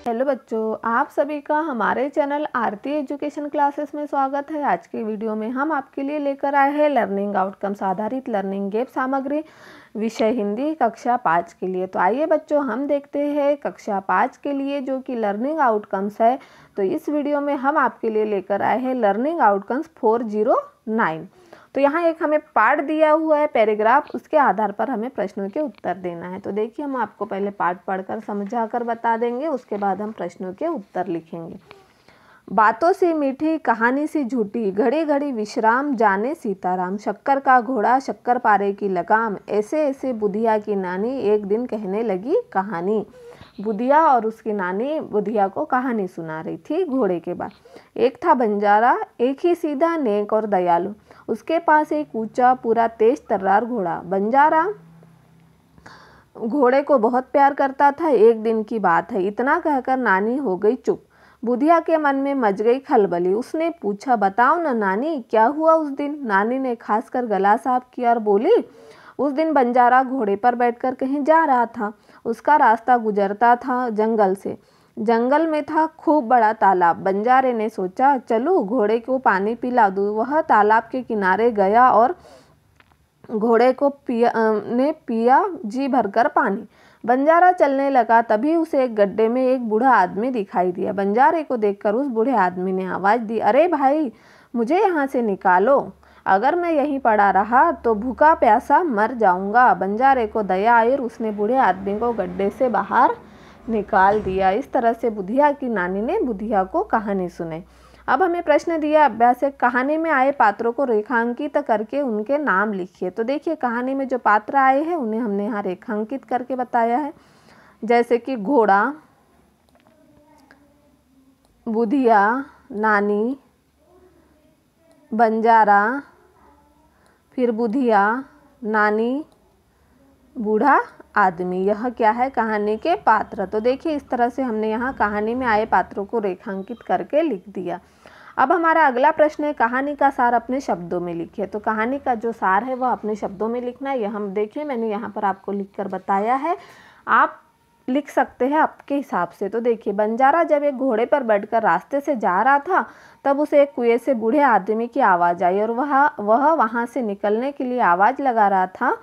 Hello बच्चों, आप सभी का हमारे चैनल आरती एजुकेशन क्लासेस में स्वागत है। आज की वीडियो में हम आपके लिए लेकर आए हैं लर्निंग आउटकम्स आधारित लर्निंग गैप सामग्री विषय हिंदी कक्षा 5 के लिए। तो आइए बच्चों, हम देखते हैं कक्षा 5 के लिए जो कि लर्निंग आउटकम्स है। तो इस वीडियो में हम आपके लिए लेकर आए हैं लर्निंग आउटकम्स 409। तो यहाँ एक हमें पार्ट दिया हुआ है पैराग्राफ, उसके आधार पर हमें प्रश्नों के उत्तर देना है। तो देखिए, हम आपको पहले पार्ट पढ़कर समझा कर बता देंगे, उसके बाद हम प्रश्नों के उत्तर लिखेंगे। बातों से मीठी कहानी सी झूठी, घड़ी घड़ी विश्राम जाने सीताराम, शक्कर का घोड़ा शक्कर पारे की लगाम, ऐसे ऐसे बुधिया की नानी एक दिन कहने लगी कहानी। बुधिया और उसकी नानी बुधिया को कहानी सुना रही थी घोड़े के बाद। एक था बंजारा, एक ही सीधा नेक और दयालु, उसके पास एक ऊंचा पूरा तेज तर्रार घोड़ा। बंजारा घोड़े को बहुत प्यार करता था। एक दिन की बात है, इतना कहकर नानी हो गई चुप। बुधिया के मन में मच गई खलबली। उसने पूछा, बताओ न नानी, क्या हुआ उस दिन? नानी ने खासकर गला साफ किया और बोली, उस दिन बंजारा घोड़े पर बैठकर कहीं जा रहा था। उसका रास्ता गुजरता था जंगल से। जंगल में था खूब बड़ा तालाब। बंजारे ने सोचा, चलो घोड़े को पानी पिला दूं। वह तालाब के किनारे गया और घोड़े को पिया जी भरकर पानी। बंजारा चलने लगा, तभी उसे एक गड्ढे में एक बूढ़ा आदमी दिखाई दिया। बंजारे को देखकर उस बूढ़े आदमी ने आवाज़ दी, अरे भाई, मुझे यहाँ से निकालो, अगर मैं यहीं पड़ा रहा तो भूखा प्यासा मर जाऊंगा। बंजारे को दया आई और उसने बूढ़े आदमी को गड्ढे से बाहर निकाल दिया। इस तरह से बुधिया की नानी ने बुधिया को कहानी सुनाई। अब हमें प्रश्न दिया अभ्यास है, कहानी में आए पात्रों को रेखांकित करके उनके नाम लिखिए। तो देखिए, कहानी में जो पात्र आए हैं उन्हें हमने यहाँ रेखांकित करके बताया है, जैसे कि घोड़ा, बुधिया, नानी, बंजारा, फिर बुधिया, नानी, बूढ़ा आदमी। यह क्या है? कहानी के पात्र। तो देखिए, इस तरह से हमने यहाँ कहानी में आए पात्रों को रेखांकित करके लिख दिया। अब हमारा अगला प्रश्न है, कहानी का सार अपने शब्दों में लिखिए। तो कहानी का जो सार है वह अपने शब्दों में लिखना है। यह हम देखिए, मैंने यहाँ पर आपको लिखकर बताया है, आप लिख सकते हैं आपके हिसाब से। तो देखिए, बंजारा जब एक घोड़े पर बैठकर रास्ते से जा रहा था, तब उसे एक कुएं से बूढ़े आदमी की आवाज़ आई और वह वहाँ से निकलने के लिए आवाज़ लगा रहा था।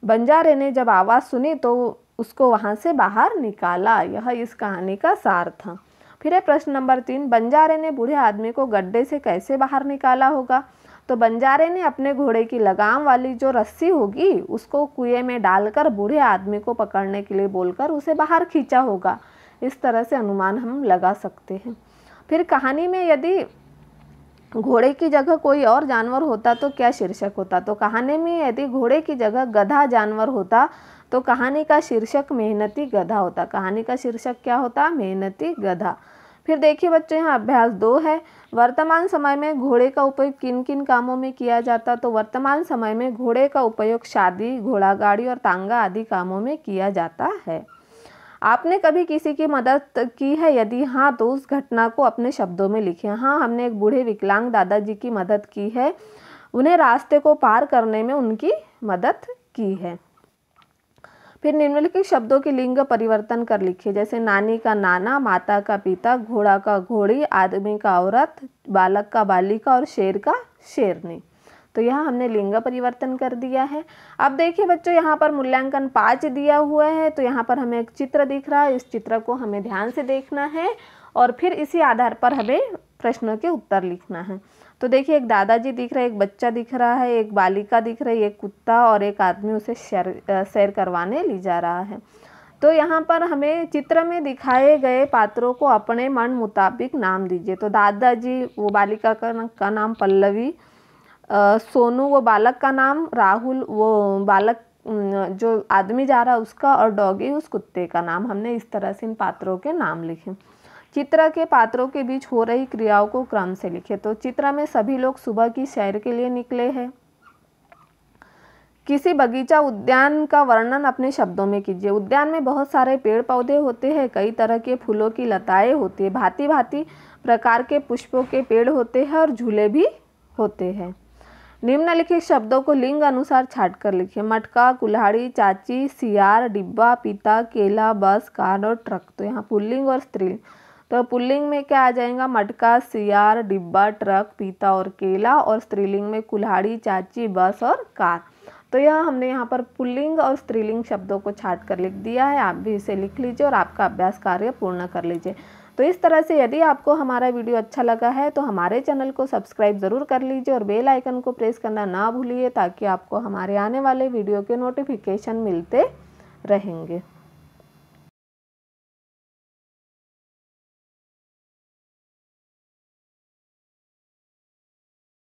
बंजारे ने जब आवाज़ सुनी तो उसको वहाँ से बाहर निकाला। यह इस कहानी का सार था। फिर है प्रश्न नंबर 3, बंजारे ने बूढ़े आदमी को गड्ढे से कैसे बाहर निकाला होगा? तो बंजारे ने अपने घोड़े की लगाम वाली जो रस्सी होगी उसको कुएं में डालकर बूढ़े आदमी को पकड़ने के लिए बोलकर उसे बाहर खींचा होगा। इस तरह से अनुमान हम लगा सकते हैं। फिर कहानी में यदि घोड़े की जगह कोई और जानवर होता तो क्या शीर्षक होता? तो कहानी में यदि घोड़े की जगह गधा जानवर होता तो कहानी का शीर्षक मेहनती गधा होता। कहानी का शीर्षक क्या होता? मेहनती गधा। फिर देखिए बच्चों, यहाँ अभ्यास 2 है, वर्तमान समय में घोड़े का उपयोग किन किन कामों में किया जाता? तो वर्तमान समय में घोड़े का उपयोग शादी, घोड़ा गाड़ी और तांगा आदि कामों में किया जाता है। आपने कभी किसी की मदद की है? यदि हाँ, तो उस घटना को अपने शब्दों में लिखें। हाँ, हमने एक बूढ़े विकलांग दादाजी की मदद की है, उन्हें रास्ते को पार करने में उनकी मदद की है। फिर निम्नलिखित शब्दों के लिंग परिवर्तन कर लिखिए, जैसे नानी का नाना, माता का पिता, घोड़ा का घोड़ी, आदमी का औरत, बालक का बालिका और शेर का शेरनी। तो यहाँ हमने लिंग परिवर्तन कर दिया है। अब देखिए बच्चों, यहाँ पर मूल्यांकन 5 दिया हुआ है। तो यहाँ पर हमें एक चित्र दिख रहा है, इस चित्र को हमें ध्यान से देखना है और फिर इसी आधार पर हमें प्रश्नों के उत्तर लिखना है। तो देखिए, एक दादाजी दिख रहे हैं, एक बच्चा दिख रहा है, एक बालिका दिख रही है, एक कुत्ता और एक आदमी उसे सैर करवाने ले जा रहा है। तो यहाँ पर हमें चित्र में दिखाए गए पात्रों को अपने मन मुताबिक नाम दीजिए। तो दादाजी, वो बालिका का नाम पल्लवी, सोनू वो बालक का नाम, राहुल वो बालक जो आदमी जा रहा है उसका, और डॉगी उस कुत्ते का नाम। हमने इस तरह से इन पात्रों के नाम लिखे। चित्र के पात्रों के बीच हो रही क्रियाओं को क्रम से लिखे। तो चित्र में सभी लोग सुबह की सैर के लिए निकले हैं। किसी बगीचा उद्यान का वर्णन अपने शब्दों में कीजिए। उद्यान में बहुत सारे पेड़ पौधे होते हैं, कई तरह के फूलों की लताएं होती है, भांति भांति प्रकार के पुष्पों के पेड़ होते हैं और झूले भी होते हैं। निम्नलिखित शब्दों को लिंग अनुसार छाट कर लिखिए। मटका, कुल्हाड़ी, चाची, सियार, डिब्बा, पीता, केला, बस, कार और ट्रक। तो यहाँ पुल्लिंग और स्त्रीलिंग। तो पुल्लिंग में क्या आ जाएगा? मटका, सियार, डिब्बा, ट्रक, पीता और केला। और स्त्रीलिंग में कुल्हाड़ी, चाची, बस और कार। तो यह हमने यहाँ पर पुल्लिंग और स्त्रीलिंग शब्दों को छाट कर लिख दिया है। आप भी इसे लिख लीजिए और आपका अभ्यास कार्य पूर्ण कर लीजिए। तो इस तरह से यदि आपको हमारा वीडियो अच्छा लगा है तो हमारे चैनल को सब्सक्राइब ज़रूर कर लीजिए और बेल आइकन को प्रेस करना ना भूलिए, ताकि आपको हमारे आने वाले वीडियो के नोटिफिकेशन मिलते रहेंगे।